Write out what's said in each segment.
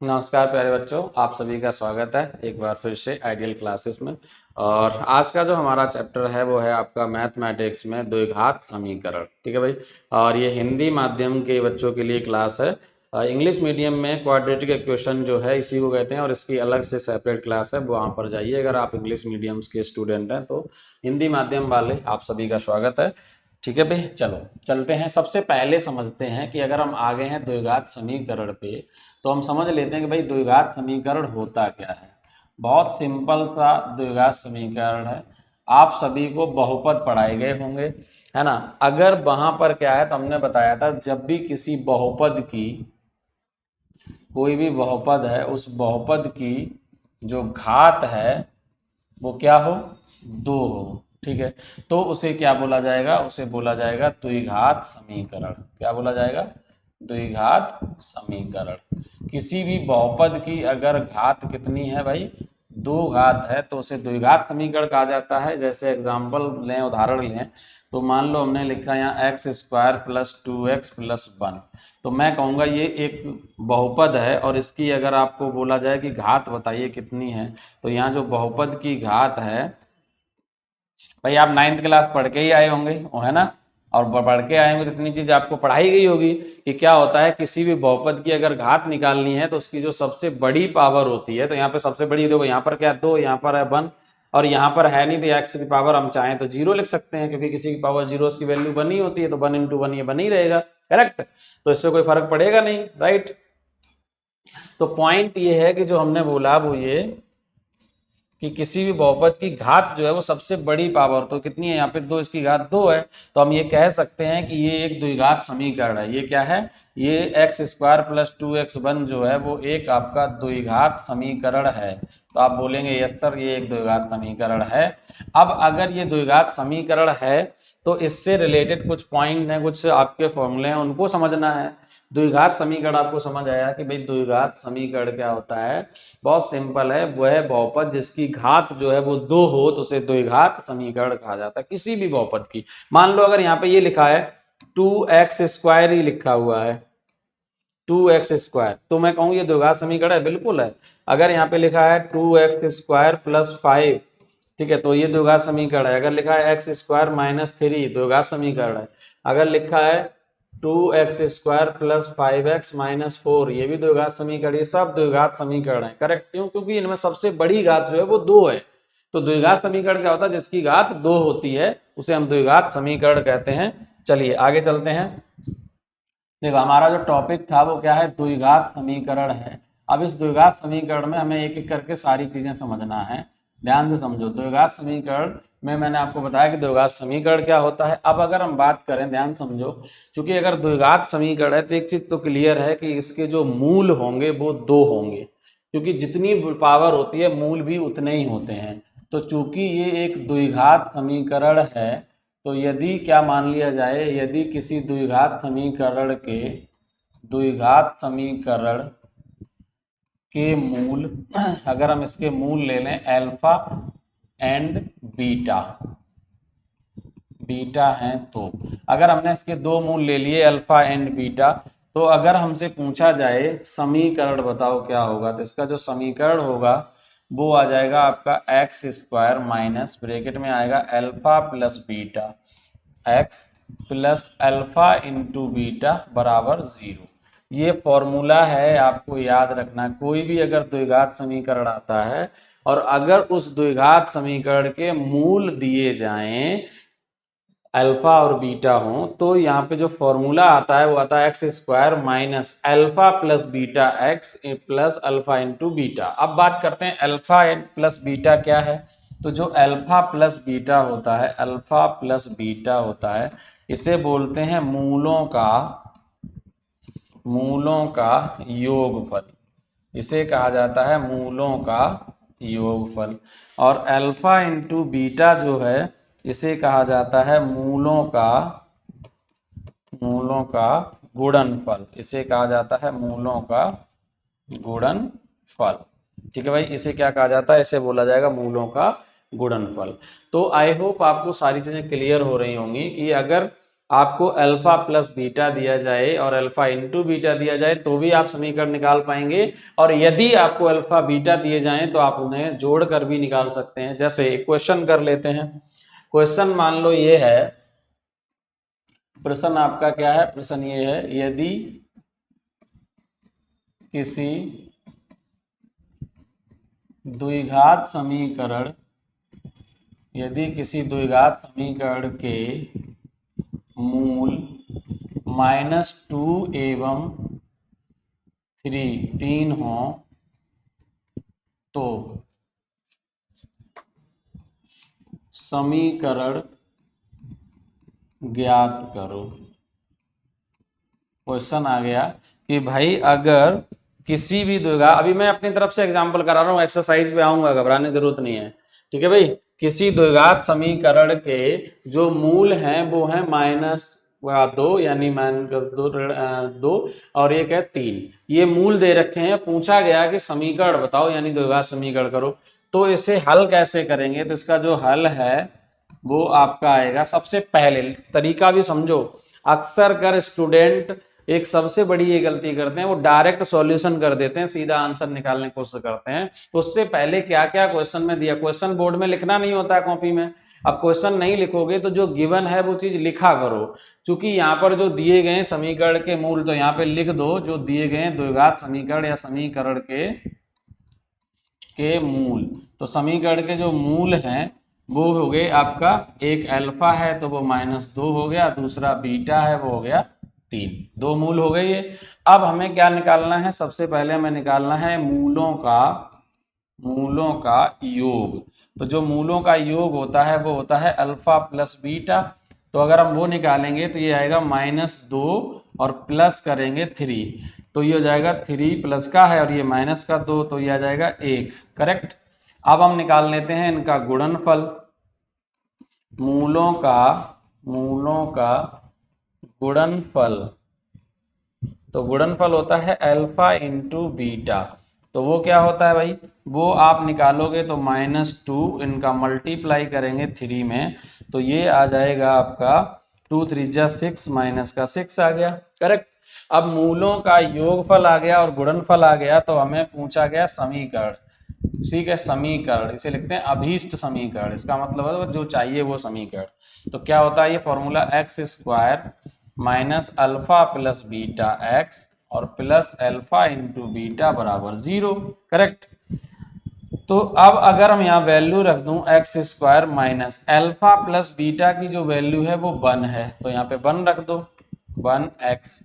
नमस्कार प्यारे बच्चों, आप सभी का स्वागत है एक बार फिर से आइडियल क्लासेस में। और आज का जो हमारा चैप्टर है वो है आपका मैथमेटिक्स में द्विघात समीकरण। ठीक है भाई। और ये हिंदी माध्यम के बच्चों के लिए क्लास है। इंग्लिश मीडियम में क्वाड्रेटिक इक्वेशन जो है इसी को कहते हैं और इसकी अलग से सेपरेट क्लास है, वहाँ पर जाइए अगर आप इंग्लिश मीडियम्स के स्टूडेंट हैं तो। हिंदी माध्यम वाले आप सभी का स्वागत है। ठीक है भाई, चलो चलते हैं। सबसे पहले समझते हैं कि अगर हम आ गए हैं द्विघात समीकरण पे तो हम समझ लेते हैं कि भाई द्विघात समीकरण होता क्या है। बहुत सिंपल सा द्विघात समीकरण है। आप सभी को बहुपद पढ़ाए गए होंगे, है ना। अगर वहां पर क्या है तो हमने बताया था, जब भी किसी बहुपद की, कोई भी बहुपद है, उस बहुपद की जो घात है वो क्या हो, दो हो। ठीक है, तो उसे क्या बोला जाएगा, उसे बोला जाएगा द्विघात समीकरण। क्या बोला जाएगा, द्विघात समीकरण। किसी भी बहुपद की अगर घात कितनी है भाई, दो घात है, तो उसे द्विघात समीकरण कहा जाता है। जैसे एग्जांपल लें, उदाहरण लें, तो मान लो हमने लिखा यहाँ x square plus 2x plus 1। तो मैं कहूँगा ये एक बहुपद है और इसकी अगर आपको बोला जाए कि घात बताइए कितनी है, तो यहाँ जो बहुपद की घात है, भाई आप 9th क्लास पढ़ के ही आए होंगे, वो है ना। और पढ़ के आए होंगे तो इतनी चीज आपको पढ़ाई गई होगी कि क्या होता है, किसी भी बहुपद की अगर घात निकालनी है तो उसकी जो सबसे बड़ी पावर होती है, तो यहाँ पे सबसे बड़ी देखो, यहाँ पर क्या दो, यहाँ पर है 1, और यहाँ पर है नहीं, तो एक्स की पावर हम चाहें तो 0 लिख सकते हैं, क्योंकि किसी की पावर 0 उसकी वैल्यू 1 ही होती है, तो 1 इंटू 1 ये 1 ही रहेगा। करेक्ट, तो इससे कोई फर्क पड़ेगा नहीं, राइट। तो पॉइंट ये है कि जो हमने बोला वो ये कि किसी भी बहुपद की घात जो है वो सबसे बड़ी पावर तो कितनी है, यहाँ पे 2, इसकी घात 2 है, तो हम ये कह सकते हैं कि ये एक द्विघात समीकरण है। ये क्या है, ये एक्स स्क्वायर प्लस 2x1 जो है वो एक आपका द्विघात समीकरण है। तो आप बोलेंगे यस सर, ये एक द्विघात समीकरण है। अब अगर ये द्विघात समीकरण है तो इससे रिलेटेड कुछ पॉइंट हैं, कुछ आपके फॉर्मूले हैं, उनको समझना है। द्विघात समीकरण आपको समझ आया कि भाई द्विघात समीकरण क्या होता है। बहुत सिंपल है, वह बहुपद जिसकी घात जो है वो 2 हो तो उसे द्विघात समीकरण कहा जाता है। किसी भी बहुपद की, मान लो अगर यहाँ पे ये लिखा है 2x स्क्वायर ही लिखा हुआ है, 2x स्क्वायर, तो मैं कहूँ ये द्विघात समीकरण है, बिल्कुल है। अगर यहाँ पे लिखा है 2x स्क्वायर प्लस 5, ठीक है, तो ये द्विघात समीकरण है। अगर लिखा है एक्स स्क्वायर माइनस 3, द्विघात समीकरण है। अगर लिखा है 2x square plus 5x minus 4, ये भी द्विघात समीकरण। ये सब द्विघात समीकरण है। करेक्ट, क्यों, क्योंकि इनमें सबसे बड़ी घात जो है वो 2 है। तो द्विघात समीकरण क्या होता है, जिसकी घात 2 होती है उसे हम द्विघात समीकरण कहते हैं। चलिए आगे चलते हैं। देखो हमारा जो टॉपिक था वो क्या है, द्विघात समीकरण है। अब इस द्विघात समीकरण में हमें एक एक करके सारी चीजें समझना है। ध्यान से समझो, द्विघात समीकरण में मैंने आपको बताया कि द्विघात समीकरण क्या होता है। अब अगर हम बात करें, ध्यान समझो, क्योंकि अगर द्विघात समीकरण है तो एक चीज तो क्लियर है कि इसके जो मूल होंगे वो 2 होंगे, क्योंकि जितनी पावर होती है मूल भी उतने ही होते हैं। तो चूंकि ये एक द्विघात समीकरण है, तो यदि क्या मान लिया जाए, यदि किसी द्विघात समीकरण के मूल अगर हम इसके मूल ले लें अल्फा एंड बीटा, बीटा हैं, तो अगर हमने इसके 2 मूल ले लिए अल्फा एंड बीटा, तो अगर हमसे पूछा जाए समीकरण बताओ क्या होगा, तो इसका जो समीकरण होगा वो आ जाएगा आपका एक्स स्क्वायर माइनस ब्रैकेट में आएगा alpha plus beta, x plus alpha into beta बराबर 0। ये फॉर्मूला है, आपको याद रखना। कोई भी अगर द्विघात समीकरण आता है और अगर उस द्विघात समीकरण के मूल दिए जाएं, अल्फा और बीटा हो, तो यहाँ पे जो फॉर्मूला आता है वो आता है x square minus alpha plus beta x plus alpha into beta. अब बात करते हैं अल्फा प्लस बीटा क्या है। तो जो अल्फा प्लस बीटा होता है, अल्फा प्लस बीटा होता है, इसे बोलते हैं मूलों का योगफल। इसे कहा जाता है मूलों का योगफल। और अल्फा इंटू बीटा जो है इसे कहा जाता है मूलों का गुणनफल। इसे कहा जाता है मूलों का गुणनफल। ठीक है भाई, इसे क्या कहा जाता है, इसे बोला जाएगा मूलों का गुणनफल। तो आई होप आपको सारी चीजें क्लियर हो रही होंगी कि अगर आपको अल्फा प्लस बीटा दिया जाए और अल्फा इंटू बीटा दिया जाए तो भी आप समीकरण निकाल पाएंगे, और यदि आपको अल्फा बीटा दिए जाएं तो आप उन्हें जोड़कर भी निकाल सकते हैं। जैसे क्वेश्चन कर लेते हैं। क्वेश्चन मान लो ये है, प्रश्न आपका क्या है, प्रश्न ये है, यदि किसी द्विघात समीकरण के मूल -2 एवं 3 हो तो समीकरण ज्ञात करो। क्वेश्चन आ गया कि भाई अगर किसी भी द्विघात, अभी मैं अपनी तरफ से एग्जांपल करा रहा हूँ, एक्सरसाइज पे आऊंगा, घबराने की जरूरत नहीं है, ठीक है भाई। किसी द्विघात समीकरण के जो मूल हैं वो है -2 यानी -2 और एक है 3, ये मूल दे रखे हैं। पूछा गया कि समीकरण बताओ यानी द्विघात समीकरण करो, तो इसे हल कैसे करेंगे। तो इसका जो हल है वो आपका आएगा, सबसे पहले तरीका भी समझो। अक्सर कर स्टूडेंट एक सबसे बड़ी ये गलती करते हैं, वो डायरेक्ट सॉल्यूशन कर देते हैं, सीधा आंसर निकालने की कोशिश करते हैं। तो उससे पहले क्या क्या क्वेश्चन में दिया, क्वेश्चन बोर्ड में लिखना नहीं होता है कॉपी में। अब क्वेश्चन नहीं लिखोगे तो जो गिवन है वो चीज लिखा करो। चूंकि यहाँ पर जो दिए गए समीकरण के मूल, तो यहाँ पे लिख दो जो दिए गए द्विघात समीकरण या समीकरण के मूल। तो समीकरण के जो मूल हैं वो हो गए आपका, एक अल्फा है तो वो -2 हो गया, दूसरा बीटा है वो हो गया 3, 2 मूल हो गए ये। अब हमें क्या निकालना है, सबसे पहले हमें निकालना है मूलों का योग। तो जो मूलों का योग होता है वो होता है अल्फा प्लस बीटा। तो अगर हम वो निकालेंगे तो ये आएगा -2 और प्लस करेंगे 3, तो ये हो जाएगा 3 प्लस का है और ये माइनस का 2, तो ये आ जाएगा 1, करेक्ट। अब हम निकाल लेते हैं इनका गुणनफल। मूलों का गुणनफल, तो गुणनफल होता है अल्फा इंटू बीटा। तो वो क्या होता है भाई, वो आप निकालोगे तो -2 इनका मल्टीप्लाई करेंगे 3 में, तो ये आ जाएगा आपका 2 3 जा 6 माइनस का 6 आ गया, करेक्ट। अब मूलों का योगफल आ गया और गुणनफल आ गया, तो हमें पूछा गया समीकरण, ठीक है। समीकरण इसे लिखते हैं अभीष्ट समीकरण, इसका मतलब है जो चाहिए वो समीकरण। तो क्या होता है ये formula, x² minus alpha plus beta x और प्लस अल्फा इंटू बीटा बराबर 0, करेक्ट। तो अब अगर हम यहाँ वैल्यू रख दूं x² minus alpha plus beta की जो वैल्यू है वो 1 है, तो यहाँ पे 1 रख दो, 1x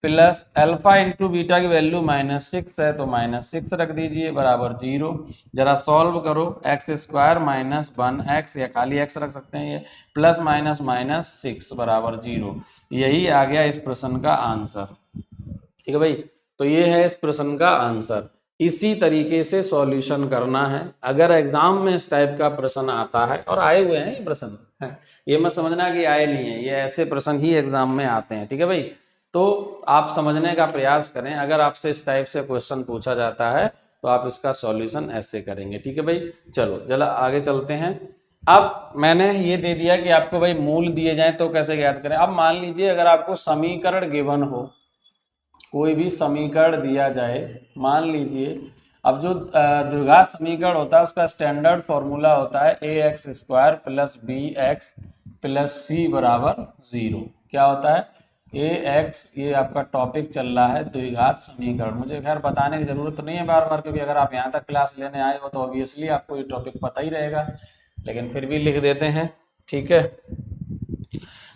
plus alpha into beta की वैल्यू -6 है तो -6 रख दीजिए बराबर 0। जरा सॉल्व करो, x² माइनस 1x या खाली x रख सकते हैं, ये प्लस माइनस -6 बराबर 0। यही आ गया इस प्रश्न का आंसर, ठीक है भाई। तो ये है इस प्रश्न का आंसर। इसी तरीके से सॉल्यूशन करना है। अगर एग्जाम में इस टाइप का प्रश्न आता है, और आए हुए हैं ये प्रश्न, ये मत समझना कि आए नहीं है, ये ऐसे प्रश्न ही एग्जाम में आते हैं, ठीक है भाई। तो आप समझने का प्रयास करें, अगर आपसे इस टाइप से क्वेश्चन पूछा जाता है तो आप इसका सॉल्यूशन ऐसे करेंगे, ठीक है भाई। चलो चलो आगे चलते हैं। अब मैंने ये दे दिया कि आपको भाई मूल दिए जाएं तो कैसे ज्ञात करें। अब मान लीजिए अगर आपको समीकरण गिवन हो, कोई भी समीकरण दिया जाए, मान लीजिए अब जो द्विघात समीकरण होता है उसका स्टैंडर्ड फॉर्मूला होता है ax² plus bx plus c बराबर 0। क्या होता है ax, ये आपका टॉपिक चल रहा है द्विघात समीकरण। मुझे खैर बताने की जरूरत नहीं है बार बार, क्योंकि अगर आप यहाँ तक क्लास लेने आए हो तो ऑब्वियसली आपको ये टॉपिक पता ही रहेगा, लेकिन फिर भी लिख देते हैं, ठीक है।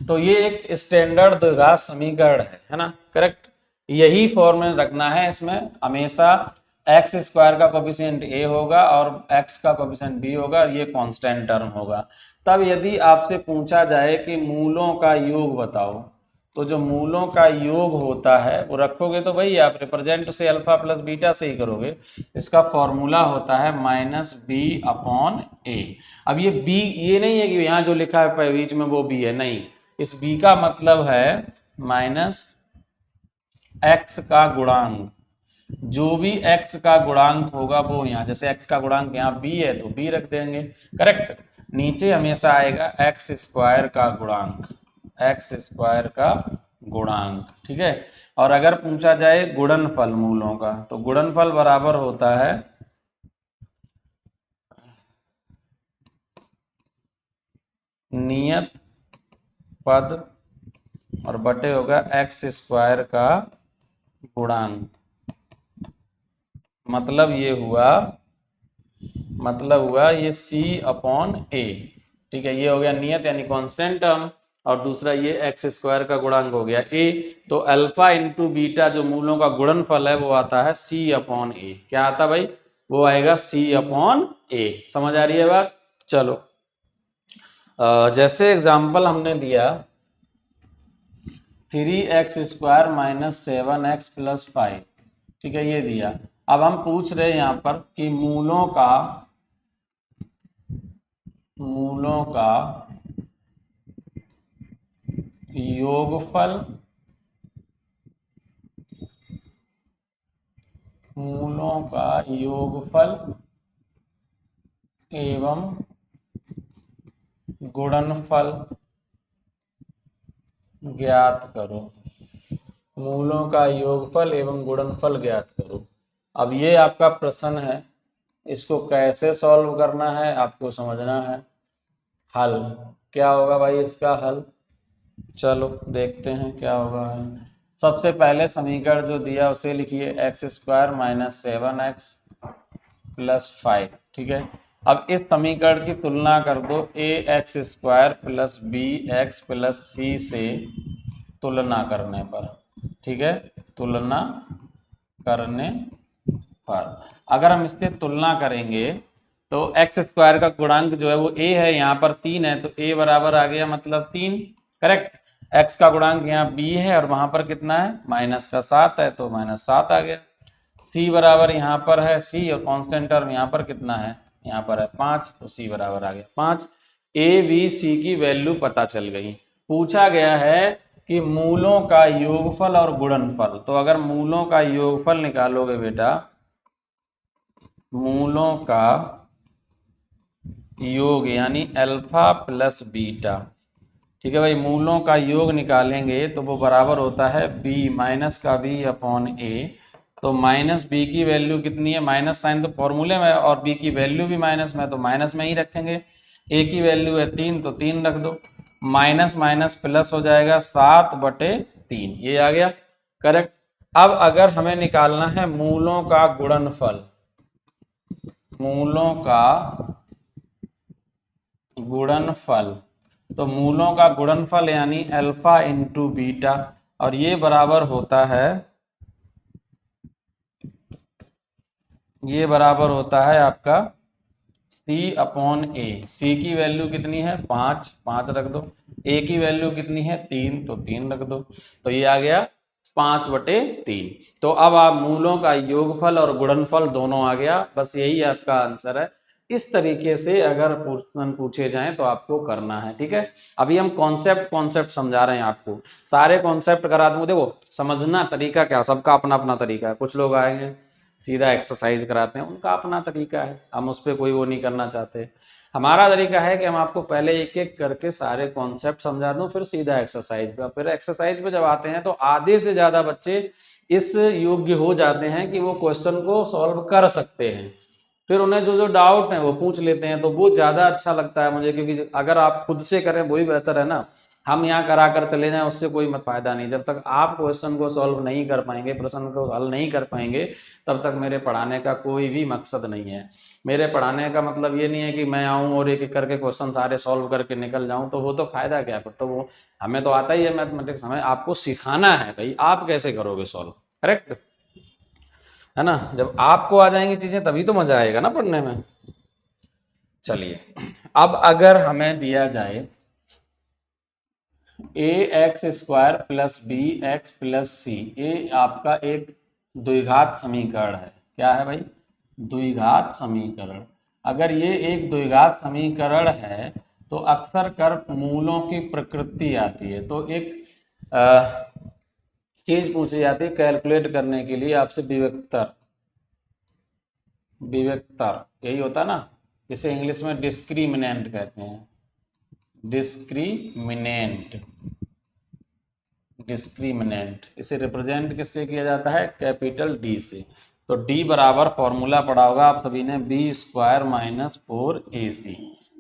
तो ये एक स्टैंडर्ड द्विघात समीकरण है ना, करेक्ट। यही फॉर्म में रखना है, इसमें हमेशा x² का कोफिशिएंट a होगा और x का कोफिशिएंट b होगा, ये कांस्टेंट टर्म होगा। तब यदि आपसे पूछा जाए कि मूलों का योग बताओ, तो जो मूलों का योग होता है वो रखोगे तो भाई आप रिप्रेजेंट से अल्फा प्लस बीटा से ही करोगे। इसका फॉर्मूला होता है -b/a। अब ये b ये नहीं है कि यहाँ जो लिखा है बीच में वो b है, नहीं, इस b का मतलब है -x का गुणांक। जो भी x का गुणांक होगा वो यहाँ, जैसे x का गुणांक यहाँ b है तो b रख देंगे, करेक्ट। नीचे हमेशा आएगा x² का गुणांक, एक्स स्क्वायर का गुणांक, ठीक है। और अगर पूछा जाए गुणनफल मूलों का, तो गुणनफल बराबर होता है नियत पद और बटे होगा एक्स स्क्वायर का गुणांक। मतलब हुआ ये c अपॉन a, ठीक है। ये हो गया नियत यानी कांस्टेंट टर्म, और दूसरा ये एक्स स्क्वायर का गुणांक हो गया a। तो अल्फा इंटू बीटा जो मूलों का गुणनफल है वो आता है c अपॉन a। क्या आता भाई? वो आएगा c अपॉन a। समझ आ रही है बात? चलो, जैसे एग्जाम्पल हमने दिया 3x² माइनस 7x प्लस 5, ठीक है, ये दिया। अब हम पूछ रहे हैं यहाँ पर कि मूलों का योगफल, मूलों का योगफल एवं गुणनफल ज्ञात करो। मूलों का योगफल एवं गुणनफल ज्ञात करो। अब ये आपका प्रश्न है, इसको कैसे सॉल्व करना है आपको समझना है। हल क्या होगा भाई इसका हल? चलो देखते हैं क्या होगा हल। सबसे पहले समीकरण जो दिया उसे लिखिए, x² माइनस 7x प्लस 5, ठीक है। अब इस समीकरण की तुलना कर दो ax² plus bx plus c से तुलना करने पर, ठीक है। तुलना करने पर अगर हम इससे तुलना करेंगे तो x² का गुणांक जो है वो a है, यहाँ पर 3 है, तो a बराबर आ गया मतलब 3, करेक्ट। x का गुणांक यहाँ b है और वहां पर कितना है, -7 है, तो -7 आ गया। c बराबर यहाँ पर है c, और कांस्टेंट टर्म यहाँ पर कितना है, यहाँ पर है 5, तो c बराबर आ गया 5। a b c की वैल्यू पता चल गई। पूछा गया है कि मूलों का योगफल और गुणनफल। तो अगर मूलों का योगफल निकालोगे बेटा, मूलों का योग यानी अल्फा प्लस बीटा, ठीक है भाई। मूलों का योग निकालेंगे तो वो बराबर होता है b माइनस का b अपॉन a। तो माइनस b की वैल्यू कितनी है, माइनस साइन तो फॉर्मूले में है और b की वैल्यू भी माइनस में, तो माइनस में ही रखेंगे। a की वैल्यू है 3, तो 3 रख दो। माइनस माइनस प्लस हो जाएगा 7/3, ये आ गया, करेक्ट। अब अगर हमें निकालना है मूलों का गुणनफल, मूलों का गुणनफल, तो मूलों का गुणनफल यानी अल्फा इंटू बीटा, और ये बराबर होता है, ये बराबर होता है आपका c अपॉन a। c की वैल्यू कितनी है 5, 5 रख दो। a की वैल्यू कितनी है 3, तो 3 रख दो। तो ये आ गया 5/3। तो अब आप मूलों का योगफल और गुणनफल दोनों आ गया, बस यही आपका आंसर है। इस तरीके से अगर प्रश्न पूछे जाएं तो आपको करना है, ठीक है। अभी हम कॉन्सेप्ट समझा रहे हैं आपको, सारे कॉन्सेप्ट करा दूंगा। देखो समझना तरीका क्या, सबका अपना अपना तरीका है। कुछ लोग आएंगे सीधा एक्सरसाइज कराते हैं, उनका अपना तरीका है, हम उस पर कोई वो नहीं करना चाहते। हमारा तरीका है कि हम आपको पहले एक एक करके सारे कॉन्सेप्ट समझा दूं, फिर सीधा एक्सरसाइज पे। फिर एक्सरसाइज पे जब आते हैं तो आधे से ज़्यादा बच्चे इस योग्य हो जाते हैं कि वो क्वेश्चन को सॉल्व कर सकते हैं। फिर उन्हें जो जो डाउट है वो पूछ लेते हैं, तो वो ज़्यादा अच्छा लगता है मुझे, क्योंकि अगर आप खुद से करें वही बेहतर है ना। हम यहाँ करा कर चले जाएं उससे कोई फायदा नहीं। जब तक आप क्वेश्चन को सॉल्व नहीं कर पाएंगे, प्रश्न को हल नहीं कर पाएंगे, तब तक मेरे पढ़ाने का कोई भी मकसद नहीं है। मेरे पढ़ाने का मतलब ये नहीं है कि मैं आऊँ और एक एक करके क्वेश्चन सारे सॉल्व करके निकल जाऊँ, तो वो तो फायदा क्या है फिर। तो वो हमें तो आता ही है मैथमेटिक्स, हमें आपको सिखाना है भाई आप कैसे करोगे सॉल्व, करेक्ट है ना। जब आपको आ जाएंगी चीजें तभी तो मजा आएगा ना पढ़ने में। चलिए, अब अगर हमें दिया जाए ax² plus bx plus c, ये आपका एक द्विघात समीकरण है। क्या है भाई? द्विघात समीकरण। अगर ये एक द्विघात समीकरण है तो अक्सर कर मूलों की प्रकृति आती है। तो एक चीज पूछी जाती है कैलकुलेट करने के लिए आपसे, विवेकतर, विवेकतर यही होता ना, इसे इंग्लिश में डिस्क्रिमिनेंट कहते हैं, डिस्क्रिमिनेंट। डिस्क्रिमिनेंट। इसे रिप्रेजेंट किससे किया जाता है? कैपिटल डी से। तो डी बराबर फॉर्मूला पढ़ा होगा आप सभी ने, B square minus 4ac।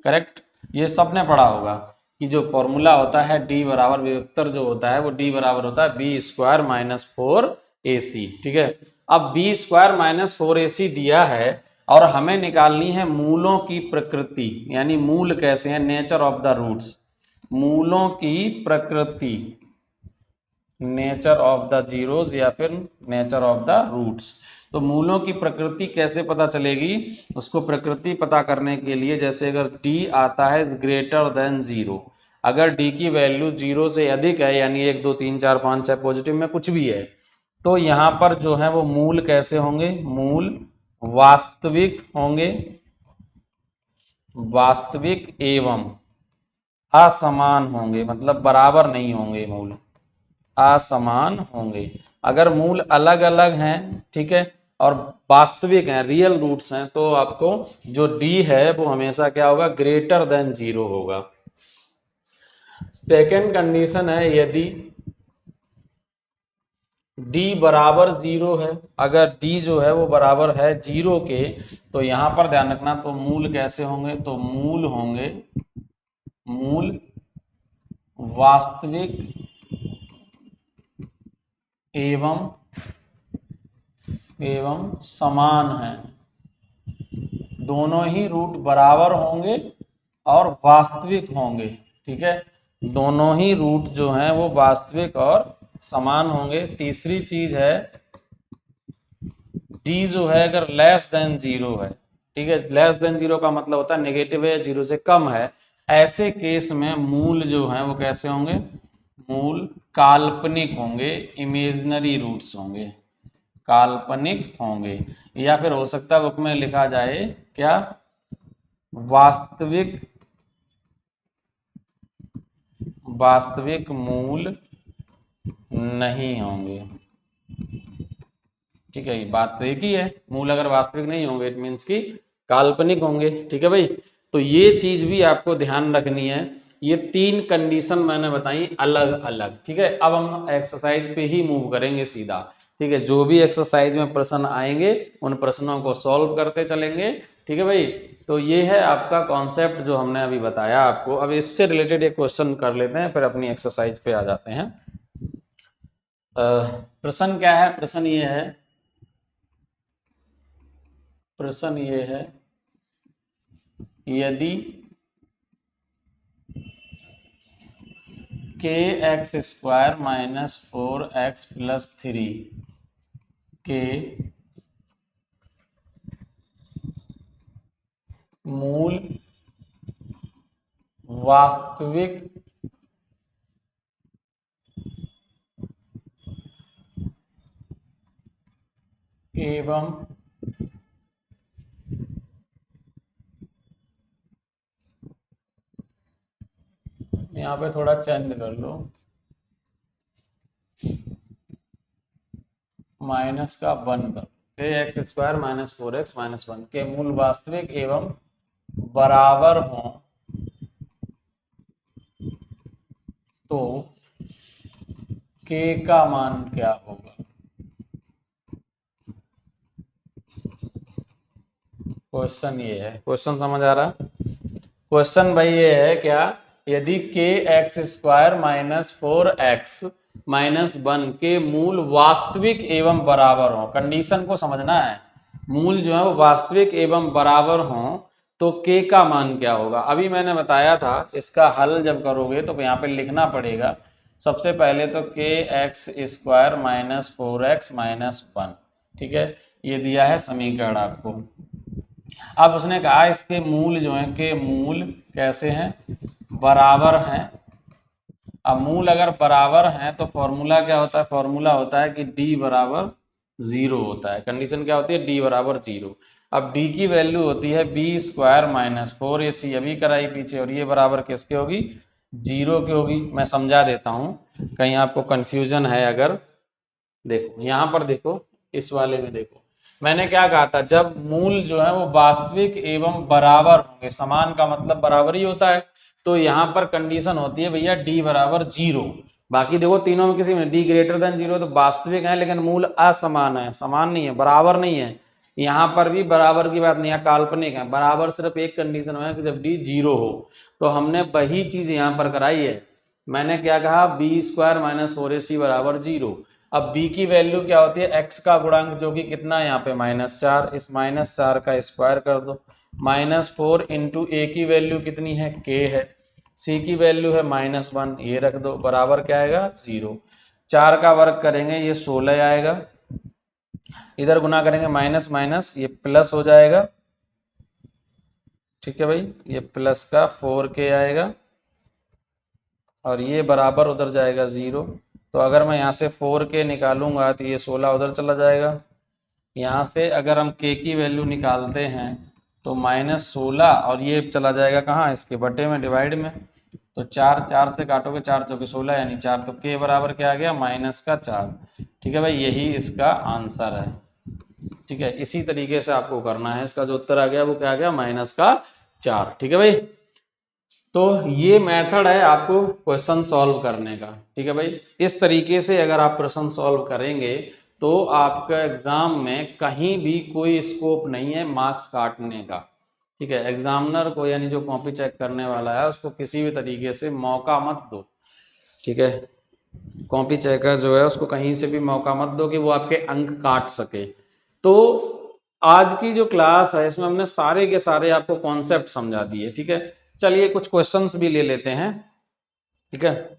Correct, ये सब ने पढ़ा होगा कि जो फॉर्मूला होता है डी बराबर, विभक्तर जो होता है वो डी बराबर होता है बी स्क्वायर माइनस 4ac। ठीक है, अब बी स्क्वायर माइनस 4ac दिया है और हमें निकालनी है मूलों की प्रकृति, यानी मूल कैसे हैं, नेचर ऑफ द रूट्स, मूलों की प्रकृति, नेचर ऑफ द जीरोस या फिर नेचर ऑफ द रूट्स। तो मूलों की प्रकृति कैसे पता चलेगी? उसको प्रकृति पता करने के लिए, जैसे अगर d आता है ग्रेटर देन 0, अगर d की वैल्यू 0 से अधिक है, यानी 1 2 3 4 5 6 पॉजिटिव में कुछ भी है, तो यहाँ पर जो है वो मूल कैसे होंगे? मूल वास्तविक होंगे, वास्तविक एवं असमान होंगे, मतलब बराबर नहीं होंगे, मूल असमान होंगे। अगर मूल अलग अलग हैं, ठीक है, और वास्तविक हैं, रियल रूट्स हैं, तो आपको जो d है वो हमेशा क्या होगा? ग्रेटर देन 0 होगा। सेकेंड कंडीशन है यदि d बराबर 0 है, अगर d जो है वो बराबर है 0 के, तो यहां पर ध्यान रखना, तो मूल कैसे होंगे? तो मूल होंगे, मूल वास्तविक एवं समान है। दोनों ही रूट बराबर होंगे और वास्तविक होंगे। ठीक है, दोनों ही रूट जो हैं वो वास्तविक और समान होंगे। तीसरी चीज है d जो है अगर लेस देन 0 है, ठीक है, लेस देन 0 का मतलब होता है नेगेटिव है, 0 से कम है, ऐसे केस में मूल जो है वो कैसे होंगे? मूल काल्पनिक होंगे, इमेजिनरी रूट्स होंगे, काल्पनिक होंगे। या फिर हो सकता है बुक में लिखा जाए क्या? वास्तविक, वास्तविक मूल नहीं होंगे। ठीक है, बात तो एक ही है, मूल अगर वास्तविक नहीं होंगे इट मीन्स कि काल्पनिक होंगे। ठीक है भाई, तो ये चीज भी आपको ध्यान रखनी है। ये 3 कंडीशन मैंने बताई अलग अलग। ठीक है, अब हम एक्सरसाइज पे ही मूव करेंगे सीधा। ठीक है, जो भी एक्सरसाइज में प्रश्न आएंगे उन प्रश्नों को सॉल्व करते चलेंगे। ठीक है भाई, तो ये है आपका कॉन्सेप्ट जो हमने अभी बताया आपको। अब इससे रिलेटेड एक क्वेश्चन कर लेते हैं, फिर अपनी एक्सरसाइज पे आ जाते हैं। प्रश्न क्या है? प्रश्न ये है, प्रश्न ये है, यदि के x square minus 4x plus 3 के मूल वास्तविक एवं यहाँ पे थोड़ा चेंज कर लो, माइनस का 1 कर, के x square minus 4x minus 1 के मूल वास्तविक एवं बराबर हों तो के का मान क्या होगा? क्वेश्चन ये है, क्वेश्चन समझ आ रहा? क्वेश्चन भाई ये है क्या, यदि के x square minus 4x minus 1 के मूल वास्तविक एवं बराबर हो, कंडीशन को समझना है, मूल जो है वो वास्तविक एवं बराबर हो तो के का मान क्या होगा? अभी मैंने बताया था इसका हल जब करोगे तो यहाँ पे लिखना पड़ेगा। सबसे पहले तो के x square minus 4x minus 1, ठीक है, ये दिया है समीकरण आपको। अब उसने कहा इसके मूल जो है के मूल कैसे हैं? बराबर हैं। अब मूल अगर बराबर हैं तो फॉर्मूला क्या होता है? फॉर्मूला होता है कि d बराबर 0 होता है। कंडीशन क्या होती है? d बराबर 0। अब d की वैल्यू होती है बी स्क्वायर माइनस 4ac, अभी कराई पीछे, और ये बराबर किसके होगी? 0 की होगी। मैं समझा देता हूँ, कहीं आपको कंफ्यूजन है अगर। देखो यहाँ पर, देखो इस वाले में देखो, मैंने क्या कहा था, जब मूल जो है वो वास्तविक एवं बराबर होंगे, समान का मतलब बराबर ही होता है, तो यहाँ पर कंडीशन होती है भैया d बराबर 0। बाकी देखो तीनों में किसी में डी ग्रेटर देन जीरो तो वास्तविक है, लेकिन मूल असमान है, समान नहीं है, बराबर नहीं है। यहाँ पर भी बराबर की बात नहीं है, काल्पनिक है। बराबर सिर्फ एक कंडीशन में है कि जब डी जीरो हो। तो हमने वही चीज यहाँ पर कराई है। मैंने क्या कहा, बी स्क्वायर माइनस 4ac बराबर जीरो। अब b की वैल्यू क्या होती है, x का गुणांक जो कि कितना है यहाँ पे -4, इस -4 का स्क्वायर कर दो। -4 इंटू ए की वैल्यू कितनी है, k है। c की वैल्यू है -1, ये रख दो, बराबर क्या आएगा 0। 4 का वर्ग करेंगे ये 16 आएगा, इधर गुना करेंगे माइनस माइनस ये प्लस हो जाएगा। ठीक है भाई, ये प्लस का 4k आएगा और ये बराबर उधर जाएगा 0। तो अगर मैं यहाँ से 4k निकालूंगा तो ये 16 उधर चला जाएगा। यहाँ से अगर हम k की वैल्यू निकालते हैं तो -16 और ये चला जाएगा कहाँ, इसके बटे में, डिवाइड में। तो 4 से काटोगे, 4 चौके 16 यानी 4, तो k बराबर क्या आ गया, -4। ठीक है भाई, यही इसका आंसर है। ठीक है, इसी तरीके से आपको करना है। इसका जो उत्तर आ गया वो क्या आ गया, -4। ठीक है भाई, तो ये मेथड है आपको क्वेश्चन सॉल्व करने का। ठीक है भाई, इस तरीके से अगर आप प्रश्न सॉल्व करेंगे तो आपका एग्जाम में कहीं भी कोई स्कोप नहीं है मार्क्स काटने का। ठीक है, एग्जामिनर को यानी जो कॉपी चेक करने वाला है उसको किसी भी तरीके से मौका मत दो। ठीक है, कॉपी चेकर जो है उसको कहीं से भी मौका मत दो कि वो आपके अंक काट सके। तो आज की जो क्लास है इसमें हमने सारे के सारे आपको कॉन्सेप्ट समझा दिए। ठीक है, चलिए कुछ क्वेश्चंस भी ले लेते हैं। ठीक है,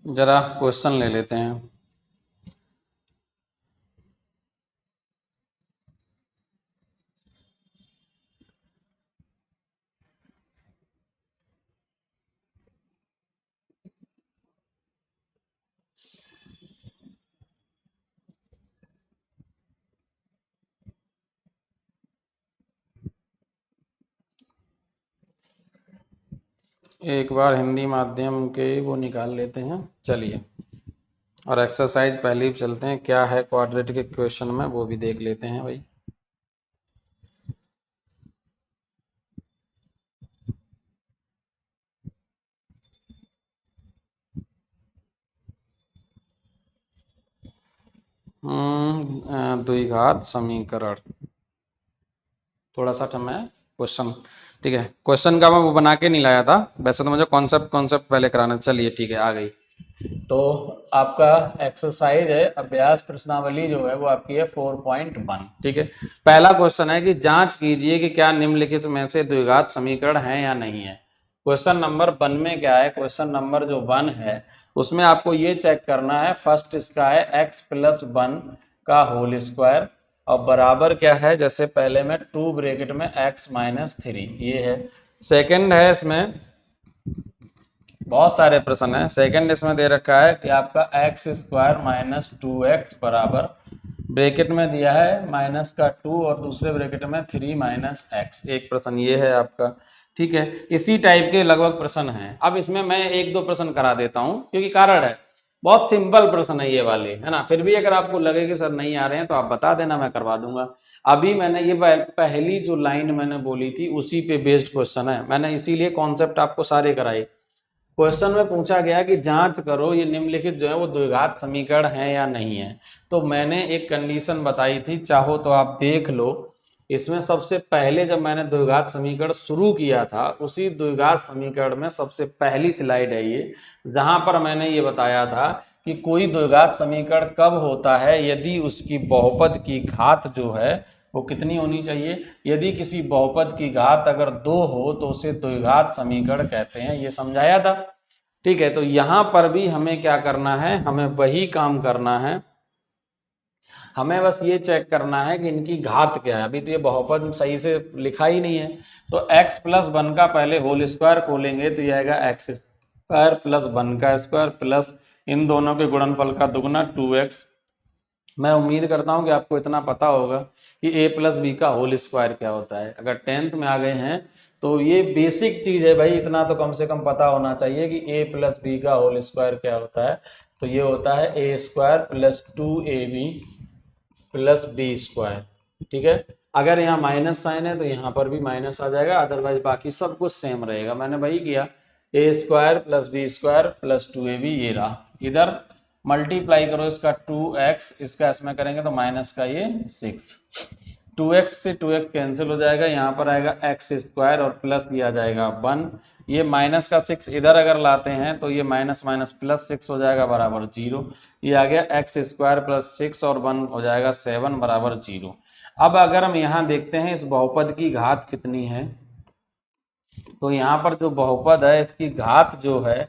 जरा क्वेश्चन ले लेते हैं। एक बार हिंदी माध्यम के वो निकाल लेते हैं, चलिए। और एक्सरसाइज पहले ही चलते हैं, क्या है क्वाड्रेटिक इक्वेशन में वो भी देख लेते हैं भाई। द्विघात समीकरण, थोड़ा सा मैं क्वेश्चन, ठीक है, क्वेश्चन का मैं वो बना के नहीं लाया था, वैसे तो मुझे कॉन्सेप्ट कॉन्सेप्ट पहले कराना। चलिए ठीक है, आ गई। तो आपका एक्सरसाइज है, अभ्यास प्रश्नावली जो है वो आपकी है 4.1। ठीक है, पहला क्वेश्चन है कि जांच कीजिए कि क्या निम्नलिखित में से द्विघात समीकरण है या नहीं है। क्वेश्चन नंबर 1 में क्या है, क्वेश्चन नंबर जो 1 है उसमें आपको ये चेक करना है, फर्स्ट इसका है x+1 का होल स्क्वायर और बराबर क्या है, जैसे पहले में 2 ब्रैकेट में x-3 ये है। सेकंड है, इसमें बहुत सारे प्रश्न हैं। सेकंड इसमें दे रखा है कि आपका x² - 2x बराबर, ब्रैकेट में दिया है -2 और दूसरे ब्रैकेट में 3 - x। एक प्रश्न ये है आपका। ठीक है, इसी टाइप के लगभग प्रश्न हैं। अब इसमें मैं एक दो प्रश्न करा देता हूं क्योंकि कारण है, बहुत सिंपल प्रश्न है ये वाले, है ना। फिर भी अगर आपको लगे कि सर नहीं आ रहे हैं तो आप बता देना, मैं करवा दूंगा। अभी मैंने ये पहली जो लाइन मैंने बोली थी उसी पे बेस्ड क्वेश्चन है, मैंने इसीलिए कॉन्सेप्ट आपको सारे कराए। क्वेश्चन में पूछा गया कि जांच करो ये निम्नलिखित जो है वो द्विघात समीकरण है या नहीं है। तो मैंने एक कंडीशन बताई थी, चाहो तो आप देख लो। इसमें सबसे पहले जब मैंने द्विघात समीकरण शुरू किया था उसी द्विघात समीकरण में सबसे पहली स्लाइड है ये, जहां पर मैंने ये बताया था कि कोई द्विघात समीकरण कब होता है, यदि उसकी बहुपद की घात जो है वो कितनी होनी चाहिए। यदि किसी बहुपद की घात अगर 2 हो तो उसे द्विघात समीकरण कहते हैं, ये समझाया था। ठीक है, तो यहां पर भी हमें क्या करना है, हमें वही काम करना है। हमें बस ये चेक करना है कि इनकी घात क्या है। अभी तो ये बहुपद सही से लिखा ही नहीं है, तो x+1 का पहले होल स्क्वायर खोलेंगे तो ये आएगा x² + 1 का स्क्वायर प्लस इन दोनों के गुणनफल का दुगुना 2x। मैं उम्मीद करता हूं कि आपको इतना पता होगा कि a+b का होल स्क्वायर क्या होता है। अगर 10th में आ गए हैं तो ये बेसिक चीज है भाई, इतना तो कम से कम पता होना चाहिए कि a+b का होल स्क्वायर क्या होता है। तो ये होता है a² + 2ab + b²। ठीक है, अगर यहाँ माइनस साइन है तो यहाँ पर भी माइनस आ जाएगा, अदरवाइज बाकी सब कुछ सेम रहेगा। मैंने वही किया, A square plus B square plus 2ab ये रहा, इधर मल्टीप्लाई करो इसका 2x, इसका इसमें करेंगे तो माइनस का ये 6, 2x से 2x कैंसिल हो जाएगा, यहाँ पर आएगा एक्स स्क्वायर और प्लस दिया जाएगा 1, ये माइनस का 6 इधर अगर लाते हैं तो ये माइनस माइनस प्लस 6 हो जाएगा बराबर 0, ये आ गया एक्स स्क्वायर प्लस 6 और 1 हो जाएगा 7 बराबर 0। अब अगर हम यहाँ देखते हैं इस बहुपद की घात कितनी है, तो यहाँ पर जो बहुपद है इसकी घात जो है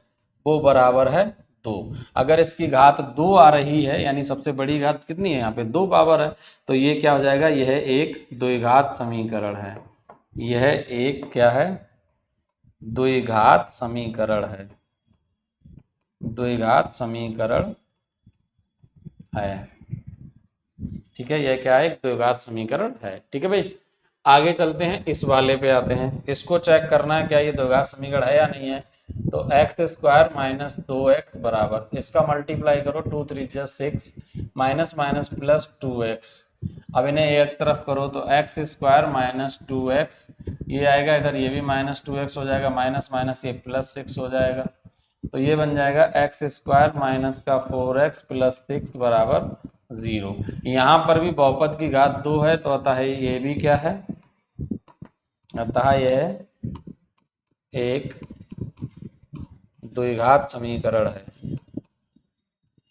वो बराबर है 2। अगर इसकी घात 2 आ रही है, यानी सबसे बड़ी घात कितनी है, यहाँ पे 2 पावर है, तो ये क्या हो जाएगा, यह एक द्विघात समीकरण है। यह एक क्या है, द्विघात समीकरण है, द्विघात समीकरण है। ठीक है, यह क्या है, एक द्विघात समीकरण है। ठीक है भाई, आगे चलते हैं, इस वाले पे आते हैं, इसको चेक करना है क्या ये द्विघात समीकरण है या नहीं है। तो एक्स स्क्वायर माइनस 2x बराबर, इसका मल्टीप्लाई करो 2 3 6 माइनस माइनस प्लस 2x, अब इन्हें एक तरफ करो तो एक्स स्क्वायर माइनस 2x, ये आएगा इधर, ये भी माइनस 2x हो जाएगा, माइनस माइनस ये प्लस 6 हो जाएगा, तो ये बन जाएगा एक्स स्क्वायर माइनस का 4x प्लस 6 बराबर 0। यहाँ पर भी बहुपद की घात 2 है, तो अतः ये भी क्या है, अतः यह एक द्विघात समीकरण है,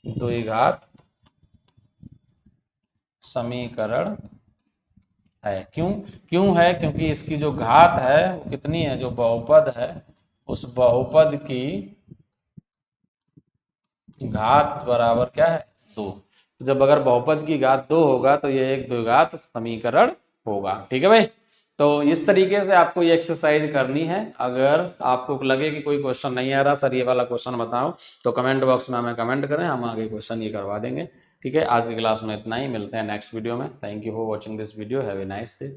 द्विघात समीकरण है। क्यों है, क्योंकि इसकी जो घात है वो कितनी है, जो बहुपद है उस बहुपद की घात बराबर क्या है, 2। तो जब अगर बहुपद की घात 2 होगा तो ये एक द्विघात समीकरण होगा। ठीक है भाई, तो इस तरीके से आपको ये एक्सरसाइज करनी है। अगर आपको लगे कि कोई क्वेश्चन नहीं आ रहा, सर ये वाला क्वेश्चन बताओ, तो कमेंट बॉक्स में हमें कमेंट करें, हम आगे क्वेश्चन ये करवा देंगे। ठीक है, आज की क्लास में इतना ही, मिलते हैं नेक्स्ट वीडियो में। Thank you for watching this video, have a nice day.